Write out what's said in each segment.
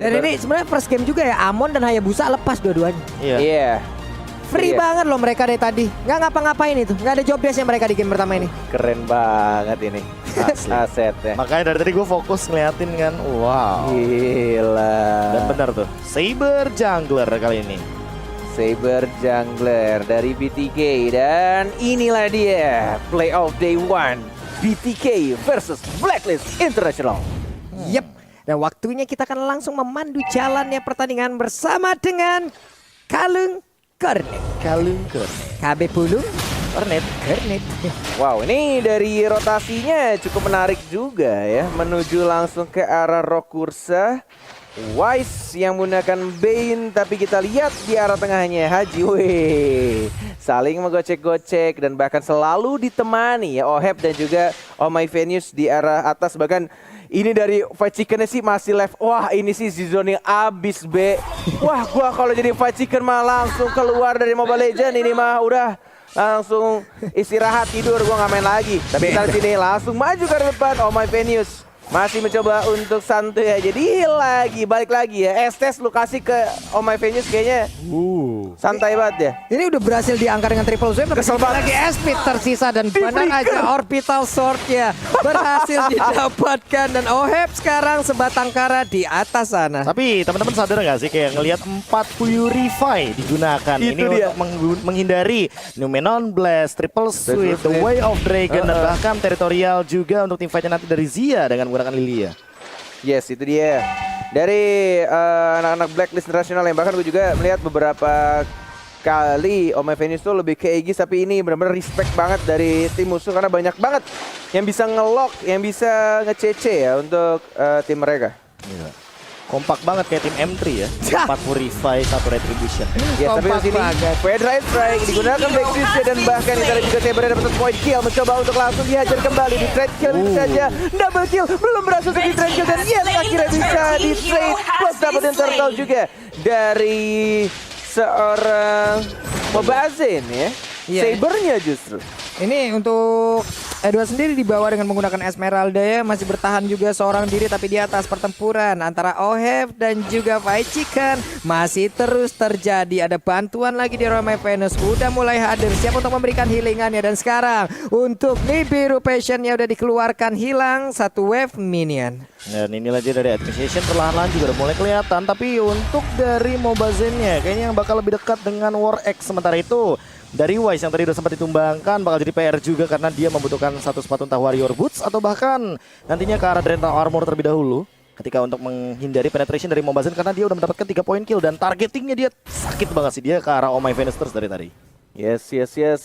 Dan ini sebenarnya first game juga ya, Amon dan Hayabusa lepas dua-duanya. Iya. Free banget loh mereka dari tadi. Nggak ngapa-ngapain itu. Nggak ada job desk-nya mereka di game pertama ini. Keren banget ini. Asetnya. Makanya dari tadi gue fokus ngeliatin kan. Wow. Gila. Dan benar tuh. Saber Jungler kali ini. Saber Jungler dari BTK. Dan inilah dia Playoff Day 1 BTK versus Blacklist International. Yep. Dan waktunya kita akan langsung memandu jalannya pertandingan bersama dengan Kalung Kornet. Kalung Kornet. KB Pulung Kornet. Kornet. Wow, ini dari rotasinya cukup menarik juga ya. Menuju langsung ke arah Rokursa. Wise yang menggunakan Bane, tapi kita lihat di arah tengahnya Haji. Wih, saling menggocek-gocek dan bahkan selalu ditemani ya Oheb dan juga Oh My Venus di arah atas. Bahkan ini dari Fight Chicken-nya sih masih left. Wah, ini sih zoning abis B. Wah, gua kalau jadi Fight Chicken mah langsung keluar dari Mobile Legends ini mah udah langsung istirahat tidur, gua nggak main lagi. Tapi kita sini langsung maju ke depan. Oh My Venus masih mencoba untuk santuy aja. Lagi balik lagi ya. Estes lu kasih ke Oh My Venus kayaknya santai banget ya. Ini udah berhasil diangkat dengan triple swipe. Kesel banget. Lagi Espit tersisa dan benar aja orbital sword-nya berhasil didapatkan. Dan Oheb sekarang sebatang kara di atas sana. Tapi teman-teman sadar nggak sih kayak ngelihat 4 Purify digunakan Itu ini dia. untuk menghindari Numenon Blast, Triple Swift, The Way of Dragon dan bahkan Territorial juga untuk tim fightnya nanti dari Zia dengan menggunakan Lilia. Yes, itu dia. Dari anak-anak Blacklist International yang bahkan gue juga melihat beberapa kali Oh My Venus tuh lebih ke Aegis, tapi ini benar-benar respect banget dari tim musuh karena banyak banget yang bisa nge-lock, yang bisa nge-CC ya untuk tim mereka. Kompak banget kayak tim M3 ya. 4 Purify, 1 Retribution. Ya, tapi di sini Fedra Strike digunakan Black Fist dan bahkan kita juga Saber dapat satu point kill, mencoba untuk langsung dihajar kembali di trade kill saja. Double kill belum berhasil untuk di trade kill dan yes akhirnya bisa di trade plus dapetin turtle juga dari seorang Mobazin ya. Sabernya justru. Ini untuk Edward sendiri dibawa dengan menggunakan Esmeralda ya. Masih bertahan juga seorang diri tapi di atas pertempuran antara Oheb dan juga Fight Chicken masih terus terjadi. Ada bantuan lagi di Roma Venus. Udah mulai hadir siap untuk memberikan healingannya. Dan sekarang untuk Nibiru Passionnya udah dikeluarkan, hilang satu wave minion. Dan inilah dia dari administration perlahan-lahan juga udah mulai kelihatan. Tapi untuk dari Mobazennya kayaknya yang bakal lebih dekat dengan War X. Sementara itu dari Wise yang tadi udah sempat ditumbangkan bakal jadi PR juga karena dia membutuhkan satu sepatu entah Warrior Boots atau bahkan nantinya ke arah Drenta Armor terlebih dahulu ketika untuk menghindari penetration dari Mobazen karena dia udah mendapatkan 3 poin kill dan targetingnya dia sakit banget sih, dia ke arah Oh My Venus terus dari tadi. Yes,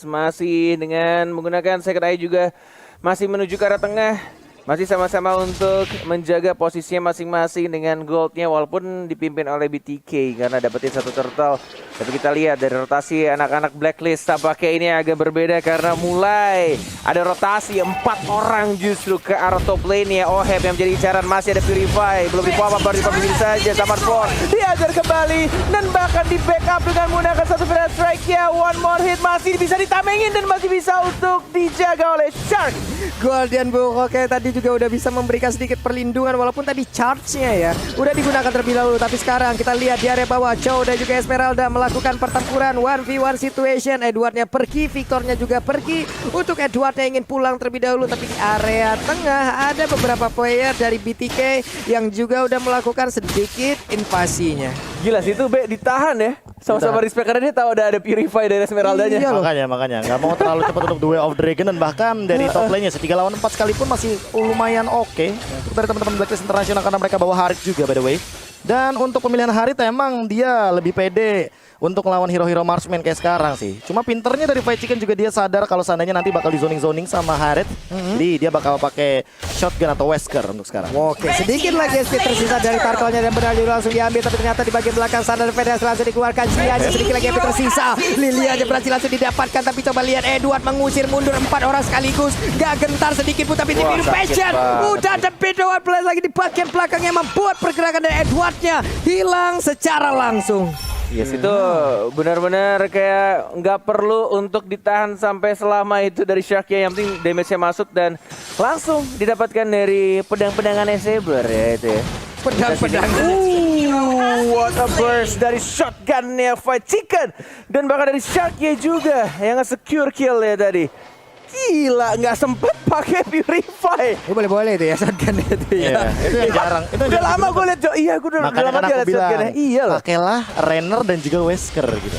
masih dengan menggunakan Second Eye juga masih menuju ke arah tengah. Masih sama-sama untuk menjaga posisinya masing-masing dengan goldnya walaupun dipimpin oleh BTK karena dapetin satu turtle. Tapi kita lihat dari rotasi anak-anak Blacklist tampaknya ini agak berbeda karena mulai ada rotasi 4 orang justru ke arah top lane ya. Oheb yang menjadi incaran, masih ada Purify, belum di-pop up, baru di-pop saja. Tamarford diajar kembali dan bahkan di backup dengan menggunakan satu Fire Strike ya. One more hit masih bisa ditamengin dan masih bisa untuk dijaga oleh Shark. Golden Book oke tadi juga udah bisa memberikan sedikit perlindungan walaupun tadi charge-nya ya udah digunakan terlebih dahulu. Tapi sekarang kita lihat di area bawah Chow dan juga Esmeralda melakukan pertempuran 1v1 situation. Edwardnya pergi, Victornya juga pergi. Untuk Edwardnya ingin pulang terlebih dahulu, tapi di area tengah ada beberapa player dari BTK yang juga udah melakukan sedikit invasinya. Gila sih itu B ditahan ya. Sama-sama respect karena dia tahu ada Purify dari Esmeraldanya. Iya loh. Makanya nggak mau terlalu cepat untuk The Way of Dragon dan bahkan dari top lane-nya 3 lawan 4 sekalipun masih lumayan oke untuk dari teman-teman Blacklist International karena mereka bawa Harit juga by the way. Dan untuk pemilihan Harit emang dia lebih pede untuk melawan hero-hero marksman kayak sekarang sih. Cuma pinternya dari Fight Chicken juga dia sadar kalau seandainya nanti bakal di zoning sama Harit. Jadi dia bakal pakai shotgun atau Wesker untuk sekarang. Oke, sedikit lagi SP tersisa dari turtle-nya dan beralih langsung diambil, tapi ternyata di bagian belakang sana Fedras langsung dikeluarkan. Sia-sia sedikit lagi SP tersisa. Lilia aja berhasil langsung didapatkan, tapi coba lihat Edward mengusir mundur 4 orang sekaligus. Gak gentar sedikit pun, tapi Nibiru Passion udah ada Bedouin Blast lagi di bagian belakangnya membuat pergerakan dari Edwardnya hilang secara langsung. Yes, itu benar-benar kayak nggak perlu untuk ditahan sampai selama itu dari Shark-nya, yang penting damage-nya masuk dan langsung didapatkan dari pedang-pedangannya Saber ya itu ya. Pedang-pedang. a burst dari shotgunnya Fight Chicken. Dan bahkan dari Sharky juga yang nge-secure kill ya tadi. Gila, nggak sempet pakai Purify. Boleh-boleh itu ya shotgun itu ya. Itu yang jarang. Itu yang Udah jarang lama gue liat Jo. Iya, gue udah Makanya lama kan liat aku bilang, shotgunnya. Iya loh. pakailah Renner dan juga Wesker gitu.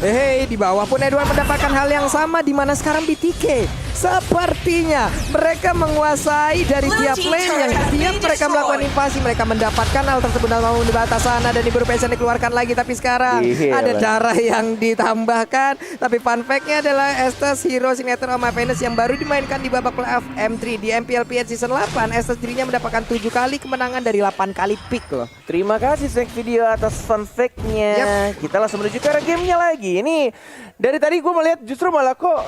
Hei, di bawah pun Edward mendapatkan hal yang sama di mana sekarang BTK sepertinya mereka menguasai dari tiap lane yang tiap mereka melakukan invasi mereka mendapatkan hal tersebut mau di batas sana dan Iburu Passion dikeluarkan lagi tapi sekarang Gila. ada darah yang ditambahkan tapi fun fact-nya adalah Estes hero signature Oma Venus yang baru dimainkan di babak playoff M3 di MPLPH Season 8. Estes dirinya mendapatkan 7 kali kemenangan dari 8 kali pick loh. Terima kasih Snack Video atas fun fact-nya. Kita langsung menuju ke arah gamenya lagi. Ini dari tadi gue melihat justru malah kok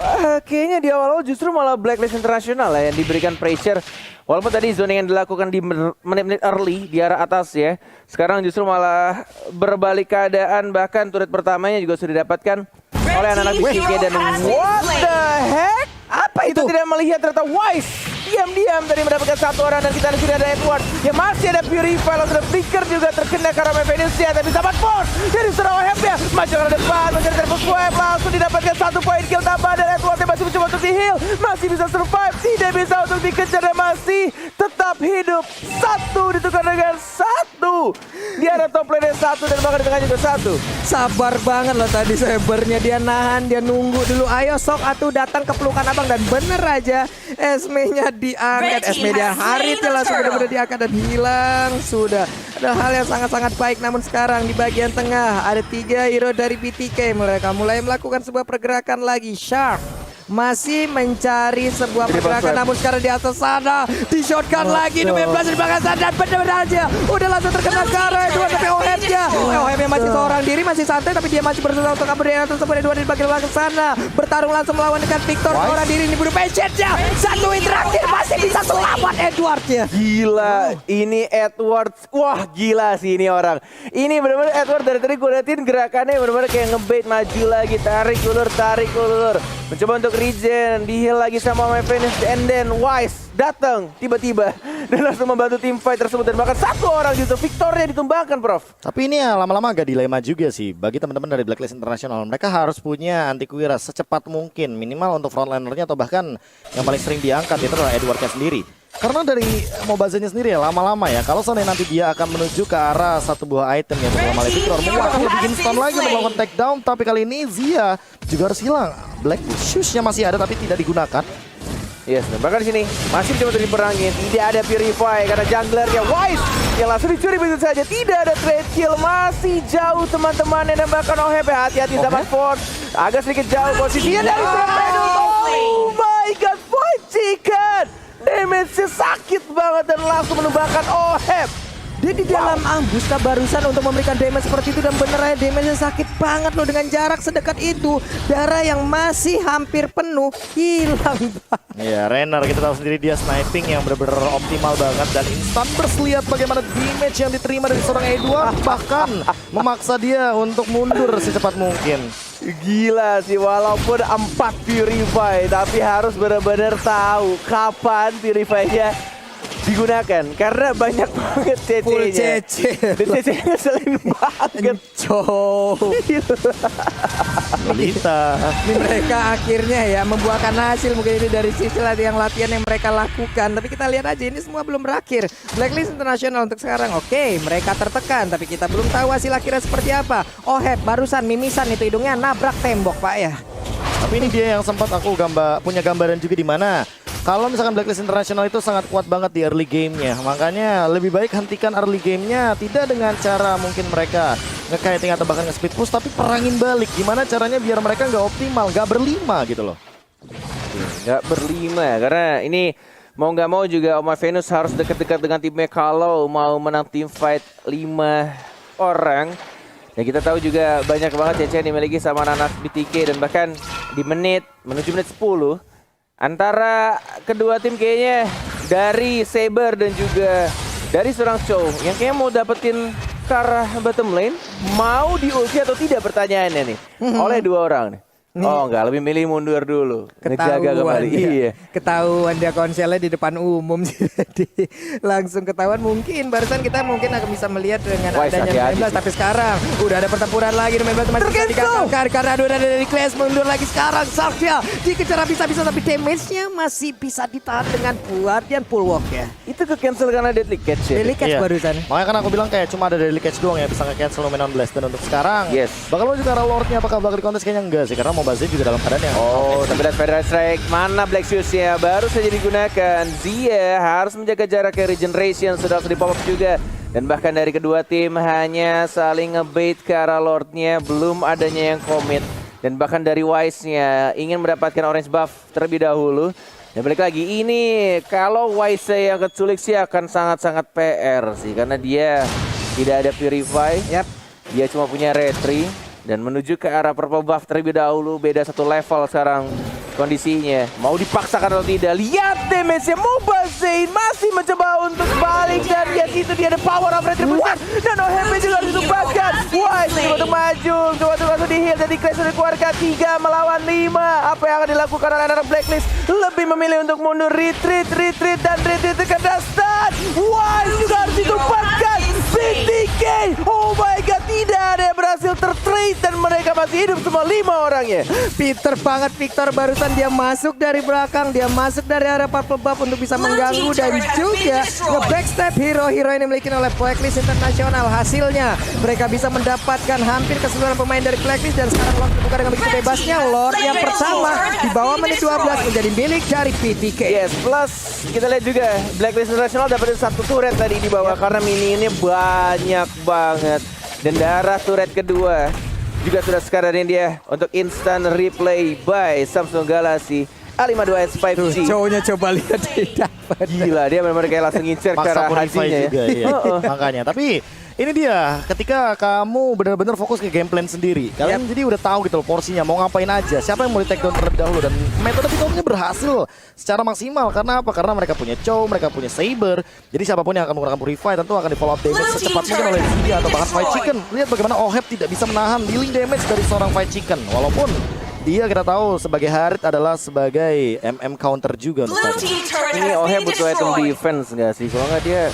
kayaknya di awal-awal justru malah Blacklist International lah yang diberikan pressure. Walaupun tadi zoning yang dilakukan di menit-menit early di arah atas ya. Sekarang justru malah berbalik keadaan, bahkan turret pertamanya juga sudah didapatkan oleh anak-anak BTK dan what the heck? Apa itu? Kita tidak melihat ternyata Wise diam-diam tadi mendapatkan satu orang dan kita sudah ada Edward yang masih ada Purify lalu sudah Flicker juga terkena karena Venusnya tapi sahabat force dari seorang Wahab-nya maju ke depan mencari terpus Wahab langsung didapatkan 1 poin kill tambah dan Edward yang masih mencoba untuk di-heal masih bisa survive tidak bisa untuk dikejar dan masih tetap hidup satu ditukar dengan satu di arah top lane 1 dan bahkan di tengah juga 1. Sabar banget loh tadi Sabernya, dia nahan, dia nunggu dulu. Ayo sok atuh datang ke pelukan abang dan bener aja Esme-nya diangkat. Esme dia Harit ya langsung bener-bener diangkat dan hilang sudah. Ada hal yang sangat-sangat baik namun sekarang di bagian tengah ada 3 hero dari BTK. Mereka mulai melakukan sebuah pergerakan lagi. Shark masih mencari sebuah pergerakan namun sekarang di atas sana di shotgun lagi demi di belakang sana dan benar-benar aja udah langsung terkena karena Edward tapi OM-nya masih seorang diri masih santai tapi dia masih berusaha untuk kabur dari tersebut. Edward di bagian belakang sana bertarung langsung melawan dengan Victor seorang diri ini buru Patience-nya satu win terakhir masih bisa selamat Edward-nya. Gila, ini Edward, wah gila sih ini orang. Ini benar-benar Edward dari tadi gue liatin gerakannya benar-benar kayak ngebait maju lagi, tarik ulur, mencoba untuk regen, di-heal lagi sama My Venus, and then Wise datang tiba-tiba dan langsung membantu tim fight tersebut dan bahkan satu orang gitu Victornya ditumbangkan Prof. Tapi ini ya lama-lama agak dilema juga sih bagi teman-teman dari Blacklist International. Mereka harus punya anti-Kuira secepat mungkin minimal untuk frontlinernya atau bahkan yang paling sering diangkat itu adalah Edwardnya sendiri. Karena dari Mobazenya sendiri ya lama-lama ya kalau seandainya nanti dia akan menuju ke arah satu buah item yang bernama Victor mungkin akan lebih instan lagi untuk melakukan takedown, tapi kali ini Zia juga harus hilang. Black Shoes-nya masih ada tapi tidak digunakan. Yes, dan bahkan di sini masih mencoba untuk diperangin. Tidak ada Purify karena junglernya Wise yang langsung dicuri begitu saja. Tidak ada trade kill, masih jauh teman-teman dan bahkan Oheb hati-hati sama Ford. Agak sedikit jauh posisinya dari Sepedo. Oh my god, Fight Chicken. Damage-nya sakit banget dan langsung menumbangkan Oheb. Dia di dalam ambush barusan untuk memberikan damage seperti itu dan bener aja damage-nya sakit banget loh dengan jarak sedekat itu. Darah yang masih hampir penuh hilang. Ya Renner kita tahu sendiri dia sniping yang benar-benar optimal banget dan instan burst. Lihat bagaimana damage yang diterima dari seorang Edward bahkan memaksa dia untuk mundur secepat mungkin. Gila sih walaupun 4 Purify tapi harus benar-benar tahu kapan Purify-nya digunakan karena banyak banget Full CC-nya. CC. Dan CC-nya ngeselin banget. Lita. Ini mereka akhirnya ya membuahkan hasil mungkin ini dari sisi latihan yang mereka lakukan. Tapi kita lihat aja ini semua belum berakhir. Blacklist International untuk sekarang oke, mereka tertekan tapi kita belum tahu hasil akhirnya seperti apa. Oheb barusan mimisan itu hidungnya nabrak tembok Pak ya. Tapi ini dia yang sempat aku punya gambaran juga di mana kalau misalkan Blacklist International itu sangat kuat banget di early game-nya. Makanya lebih baik hentikan early game-nya tidak dengan cara mungkin mereka nge-kiting atau bahkan nge-split push, tapi perangin balik. Gimana caranya biar mereka nggak optimal, nggak berlima gitu loh. Nggak berlima karena ini mau nggak mau juga Oma Venus harus dekat-dekat dengan timnya kalau mau menang tim fight 5 orang. Dan kita tahu juga banyak banget CC yang dimiliki sama anak BTK dan bahkan di menuju menit 10 antara kedua tim kayaknya dari Saber dan juga dari seorang Chow yang kayaknya mau dapetin ke arah bottom lane, mau di ulti atau tidak pertanyaannya nih oleh dua orang nih. Oh enggak, lebih milih mundur dulu. Ngejaga kembali. Iya. Ketahuan dia konselnya di depan umum. Jadi langsung ketahuan. Mungkin barusan kita mungkin akan bisa melihat dengan Wise adanya hati-hati 19. sih. Tapi sekarang udah ada pertempuran lagi. 19 masih bisa digagalkan karena udah ada dari Clash mundur lagi sekarang. Sarkia dikejar bisa tapi damage-nya masih bisa ditahan dengan Guardian Bulwark ya. Itu ke cancel karena deadly catch ya. Deadly Catch Iya. barusan. Makanya kan aku bilang kayak cuma ada Deadly Catch doang ya bisa nge-cancel Luminon Blast. Dan untuk sekarang Yes. bakal menuju ke arah Lordnya, apakah bakal dikontes? Kayaknya enggak sih, karena Mobazin juga dalam keadaan yang Oh, tapi lihat Federal Strike. Mana Black Shoes-nya? Baru saja digunakan. Zia harus menjaga jarak ke Regeneration. Sudah di pop-up juga. Dan bahkan dari kedua tim hanya saling ngebait ke arah Lordnya. Belum adanya yang commit. Dan bahkan dari Wise-nya ingin mendapatkan orange buff terlebih dahulu. Dan balik lagi, ini kalau Wise yang keculik sih akan sangat-sangat PR sih. Karena dia tidak ada Purify. Yap. Dia cuma punya retri. Dan menuju ke arah purple buff terlebih dahulu. Beda satu level sekarang kondisinya. Mau dipaksakan atau tidak. Lihat damage-nya. Mobazin masih mencoba untuk balik. Dan lihat itu dia ada power of retribution. Dan OHP juga harus ditumpahkan. Wise coba untuk maju. Coba untuk langsung di heal. Jadi Clash sudah dikeluarkan 3 melawan 5. Apa yang akan dilakukan oleh anak Blacklist? Lebih memilih untuk mundur. Retreat. Dan retreat ke Dastan. Wise juga harus ditumpahkan. BTK. Oh my god. Tidak ada yang berhasil tertrade. Dan mereka masih hidup semua 5 orangnya. Pinter banget Victor, barusan dia masuk dari belakang, dia masuk dari arah purple buff untuk bisa mengganggu dan juga nge-backstab hero-hero yang dimiliki oleh Blacklist Internasional. Hasilnya mereka bisa mendapatkan hampir keseluruhan pemain dari Blacklist dan sekarang Lord dibuka dengan begitu bebasnya. Lord yang pertama di bawah menit 12 menjadi milik dari PTK. Yes, plus kita lihat juga Blacklist International dapetin satu turret tadi di bawah karena mini ini banyak banget. Dan darah turret kedua juga sudah sekarang dia untuk instant replay by Samsung Galaxy A52s 5G. Cowoknya coba lihat dia dapat. Gila, dia benar-benar kayak langsung ngincer ke maksa arah purify hatinya ya. juga ya. Makanya, tapi ini dia ketika kamu benar-benar fokus ke game plan sendiri. Kalian jadi udah tahu gitu loh porsinya mau ngapain aja, siapa yang mau di take down terlebih dahulu, dan metode pitomnya berhasil secara maksimal. Karena apa? Karena mereka punya Chow, mereka punya Saber. Jadi siapapun yang akan menggunakan Purify tentu akan di follow up damage secepat mungkin oleh dia atau bahkan Fight Chicken. Lihat bagaimana Oheb tidak bisa menahan dealing damage dari seorang Fight Chicken. Walaupun dia kita tahu sebagai Harit adalah sebagai MM counter juga untuk saat ini. Ini Oheb butuh item defense nggak sih? Kalau nggak dia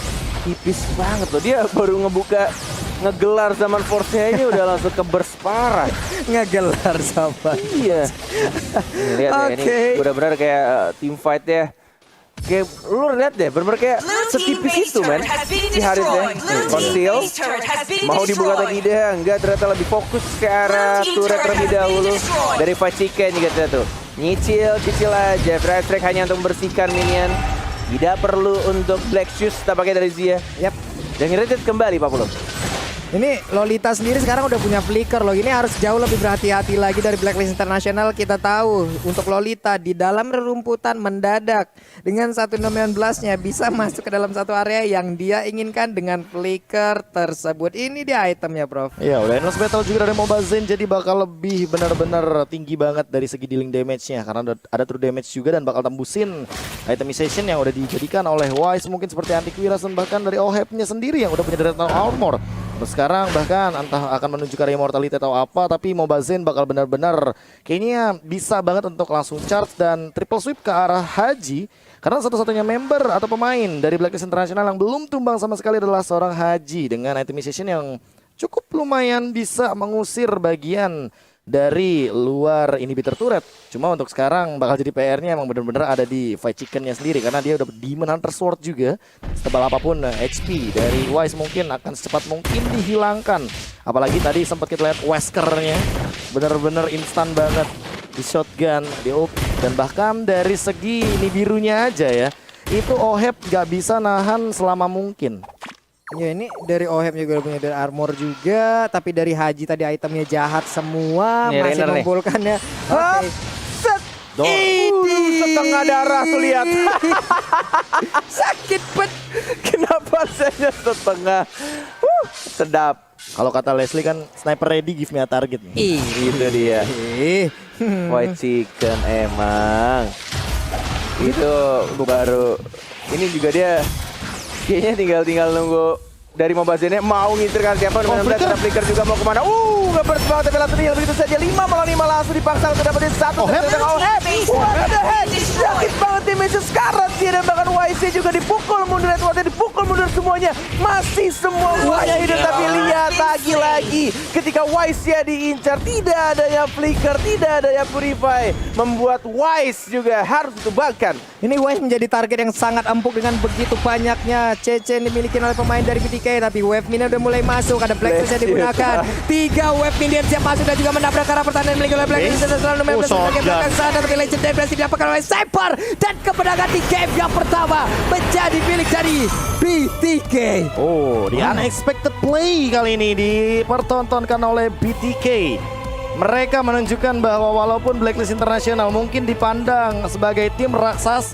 tipis banget loh. Dia baru ngebuka ngegelar zaman Force-nya ini udah langsung ke burst parah. Ngegelar sama. Iya. Nih, lihat ya, ini benar-benar kayak team fight ya. Kayak lu lihat deh, benar-benar kayak setipis itu men. Si Harit ya. Conceal. Mau dibuka atau tidak? Enggak, ternyata lebih fokus ke arah turret terlebih dahulu. Dari Fight Chicken juga tuh. Nyicil aja. Drive track hanya untuk membersihkan minion. Tidak perlu untuk Black Shoes tampaknya dari Zia. Yap. Dan nge-retreat kembali Pak Pulo. Ini Lolita sendiri sekarang udah punya flicker loh. Ini harus jauh lebih berhati-hati lagi dari Blacklist International. Kita tahu untuk Lolita di dalam rerumputan mendadak dengan satu nomen blastnya bisa masuk ke dalam satu area yang dia inginkan dengan flicker tersebut. Ini dia itemnya, Prof. Iya, udah endless battle juga dari Mobazin, jadi bakal lebih benar-benar tinggi banget dari segi dealing damage-nya karena ada true damage juga dan bakal tembusin itemization yang udah dijadikan oleh Wise mungkin seperti antivirus dan bahkan dari Oheb-nya sendiri yang udah punya Dreadnought Armor. Sekarang bahkan entah akan menuju ke immortality atau apa, tapi Mobazin bakal benar-benar kayaknya bisa banget untuk langsung charge dan triple sweep ke arah Haji. Karena satu-satunya member atau pemain dari Blacklist International yang belum tumbang sama sekali adalah seorang Haji dengan itemization yang cukup lumayan bisa mengusir bagian dari luar inhibitor turret. Cuma untuk sekarang bakal jadi PR-nya emang bener-bener ada di Fight Chicken-nya sendiri karena dia udah Demon Hunter Sword juga. Setebal apapun HP dari Wise mungkin akan secepat mungkin dihilangkan. Apalagi tadi sempat kita lihat Wesker-nya bener-bener instan banget di shotgun, di ult, dan bahkan dari segi ini birunya aja ya, itu Oheb gak bisa nahan selama mungkin. Ya ini dari Oheb juga punya dari armor juga, tapi dari Haji tadi itemnya jahat semua, Ini masih Rainer nih. mengumpulkannya. Oke. Set. Setengah darah tuh lihat. Sakit banget. Kenapa saya setengah? Sedap. Kalau kata Leslie kan sniper ready give me a target nih. Itu dia. Ih. White Chicken emang. Itu baru. Ini juga dia kayaknya tinggal nunggu dari Mobazene mau ngintirkan siapa? Ada Flicker juga mau kemana? Ngeburst banget tapi langsung heal begitu saja. 5 malah 5 langsung dipaksa untuk dapetin satu. What the heck? Sakit banget damage sekarang sih. Dan bahkan YC juga dipukul mundur, Edwardnya dipukul mundur semuanya. Masih semua semuanya hidup tapi lihat lagi ketika YC diincar, tidak adanya Flicker, tidak adanya Purify, membuat Wise juga harus ditumbangkan. Ini Wise menjadi target yang sangat empuk dengan begitu banyaknya CC yang dimiliki oleh pemain dari BTK. Tapi wave minion udah mulai masuk, ada Black Stars yang digunakan. 3 wave minion siap masuk dan juga menabrak arah pertahanan dimiliki oleh Black Stars. Selalu memang sebagai belakang sana, tapi Legendary Blast didapatkan oleh Cypher. Dan kemenangan di game yang pertama menjadi milik dari BTK. The unexpected play kali ini dipertontonkan oleh BTK. Mereka menunjukkan bahwa walaupun Blacklist International mungkin dipandang sebagai tim raksasa,